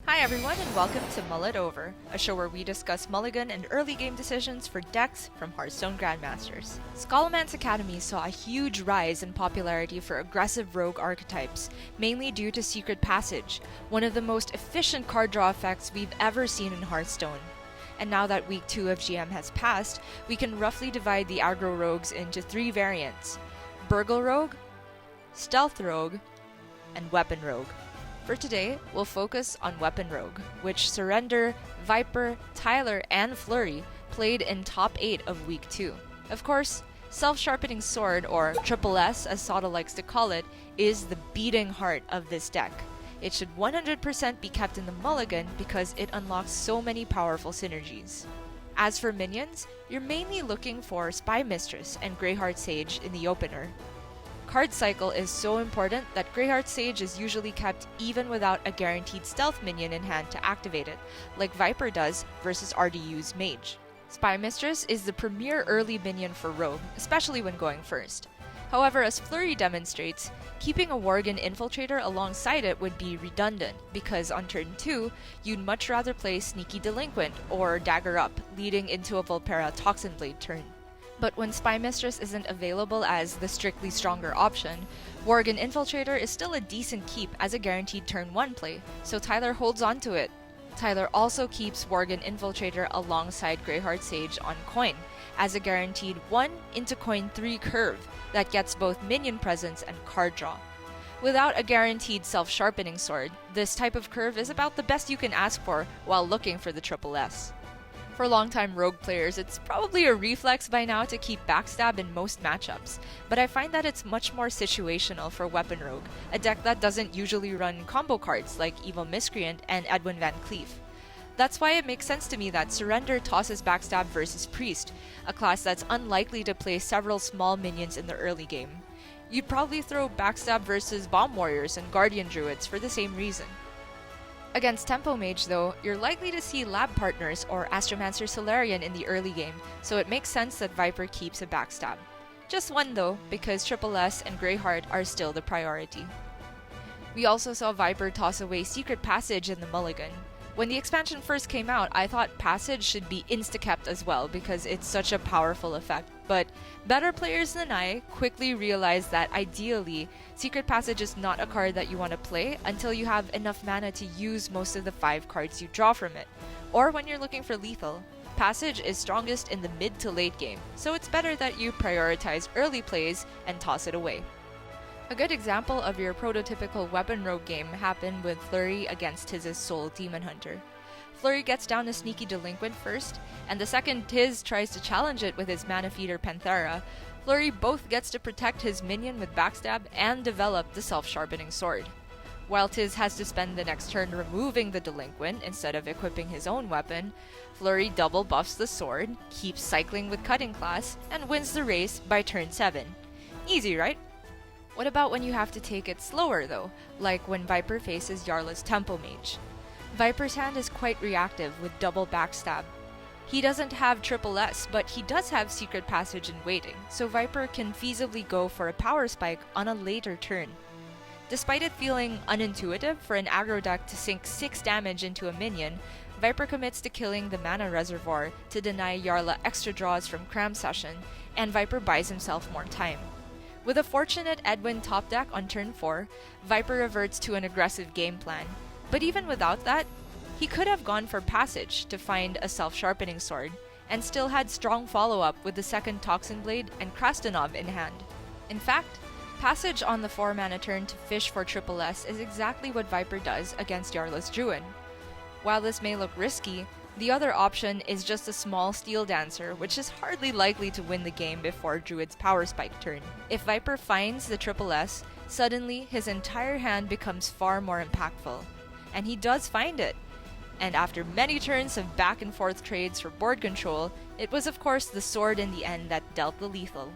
Hi everyone and welcome to Mull It Over, a show where we discuss mulligan and early game decisions for decks from Hearthstone Grandmasters. Scholomance Academy saw a huge rise in popularity for aggressive rogue archetypes, mainly due to Secret Passage, one of the most efficient card draw effects we've ever seen in Hearthstone. And now that week 2 of GM has passed, we can roughly divide the aggro rogues into 3 variants: Burgle Rogue, Stealth Rogue, and Weapon Rogue. For today, we'll focus on Weapon Rogue, which Surrender, Viper, Tyler, and Flurry played in top 8 of week 2. Of course, Self-Sharpening Sword, or Triple S as Sada likes to call it, is the beating heart of this deck. It should 100% be kept in the mulligan because it unlocks so many powerful synergies. As for minions, you're mainly looking for Spy Mistress and Greyheart Sage in the opener. Card cycle is so important that Greyheart Sage is usually kept even without a guaranteed stealth minion in hand to activate it, like Viper does versus RDU's Mage. Spy Mistress is the premier early minion for Rogue, especially when going first. However, as Flurry demonstrates, keeping a Worgen Infiltrator alongside it would be redundant, because on turn 2, you'd much rather play Sneaky Delinquent or Dagger Up, leading into a Vulpera Toxin Blade turn. But when Spy Mistress isn't available as the strictly stronger option, Worgen Infiltrator is still a decent keep as a guaranteed turn 1 play, so Tyler holds on to it. Tyler also keeps Worgen Infiltrator alongside Greyheart Sage on coin, as a guaranteed 1 into coin 3 curve that gets both minion presence and card draw. Without a guaranteed Self-Sharpening Sword, this type of curve is about the best you can ask for while looking for the Triple S. For longtime Rogue players, it's probably a reflex by now to keep Backstab in most matchups, but I find that it's much more situational for Weapon Rogue, a deck that doesn't usually run combo cards like Evil Miscreant and Edwin Van Cleef. That's why it makes sense to me that Surrender tosses Backstab versus Priest, a class that's unlikely to play several small minions in the early game. You'd probably throw Backstab versus Bomb Warriors and Guardian Druids for the same reason. Against Tempo Mage though, you're likely to see Lab Partners or Astromancer Solarian in the early game, so it makes sense that Viper keeps a Backstab. Just one though, because Triple S and Greyheart are still the priority. We also saw Viper toss away Secret Passage in the mulligan. When the expansion first came out, I thought Passage should be insta-kept as well because it's such a powerful effect, but better players than I quickly realized that ideally, Secret Passage is not a card that you want to play until you have enough mana to use most of the 5 cards you draw from it, or when you're looking for lethal. Passage is strongest in the mid to late game, so it's better that you prioritize early plays and toss it away. A good example of your prototypical Weapon Rogue game happened with Flurry against Tiz's Soul Demon Hunter. Flurry gets down to Sneaky Delinquent first, and the second Tiz tries to challenge it with his Mana Feeder Panthera, Flurry both gets to protect his minion with Backstab and develop the Self-Sharpening Sword. While Tiz has to spend the next turn removing the Delinquent instead of equipping his own weapon, Flurry double buffs the sword, keeps cycling with Cutting Class, and wins the race by turn 7. Easy, right? What about when you have to take it slower though, like when Viper faces Jarla's Tempo Mage? Viper's hand is quite reactive with double Backstab. He doesn't have Triple S, but he does have Secret Passage in waiting, so Viper can feasibly go for a Power Spike on a later turn. Despite it feeling unintuitive for an aggro deck to sink 6 damage into a minion, Viper commits to killing the Mana Reservoir to deny Jarla extra draws from Cram Session, and Viper buys himself more time. With a fortunate Edwin top deck on turn 4, Viper reverts to an aggressive game plan. But even without that, he could have gone for Passage to find a Self-Sharpening Sword, and still had strong follow-up with the second Toxin Blade and Krastenov in hand. In fact, Passage on the 4-mana turn to fish for Triple S is exactly what Viper does against Jarla's Druid. While this may look risky, the other option is just a small Steel Dancer, which is hardly likely to win the game before Druid's Power Spike turn. If Viper finds the Triple S, suddenly his entire hand becomes far more impactful. And he does find it. And after many turns of back and forth trades for board control, it was of course the sword in the end that dealt the lethal.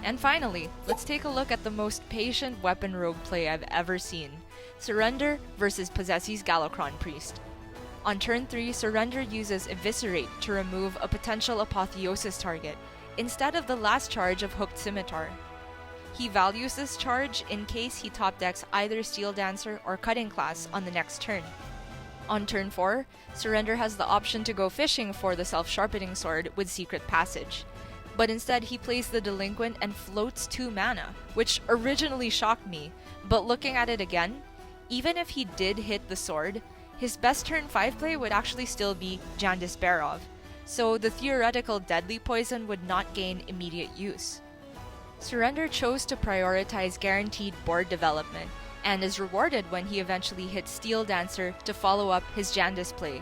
And finally, let's take a look at the most patient Weapon Rogue play I've ever seen: Surrender versus Possessi's Galakrond Priest. On turn 3, Surrender uses Eviscerate to remove a potential Apotheosis target, instead of the last charge of Hooked Scimitar. He values this charge in case he top decks either Steel Dancer or Cutting Class on the next turn. On turn 4, Surrender has the option to go fishing for the self-sharpening sword with Secret Passage. But instead he plays the Delinquent and floats 2 mana, which originally shocked me, but looking at it again, even if he did hit the sword, his best turn 5 play would actually still be Jandis Barov, so the theoretical deadly poison would not gain immediate use. Surrender chose to prioritize guaranteed board development, and is rewarded when he eventually hits Steel Dancer to follow up his Jandis play,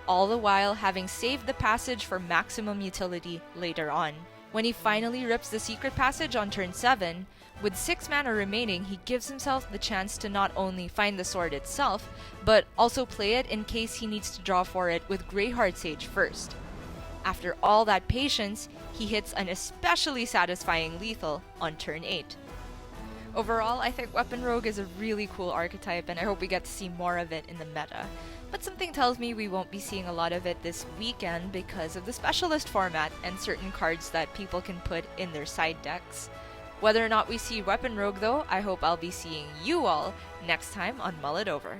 all the while having saved the passage for maximum utility later on. When he finally rips the Secret Passage on turn 7, with 6 mana remaining, he gives himself the chance to not only find the sword itself, but also play it in case he needs to draw for it with Greyheart Sage first. After all that patience, he hits an especially satisfying lethal on turn 8. Overall, I think Weapon Rogue is a really cool archetype, and I hope we get to see more of it in the meta. But something tells me we won't be seeing a lot of it this weekend because of the specialist format and certain cards that people can put in their side decks. Whether or not we see Weapon Rogue though, I hope I'll be seeing you all next time on Mull It Over.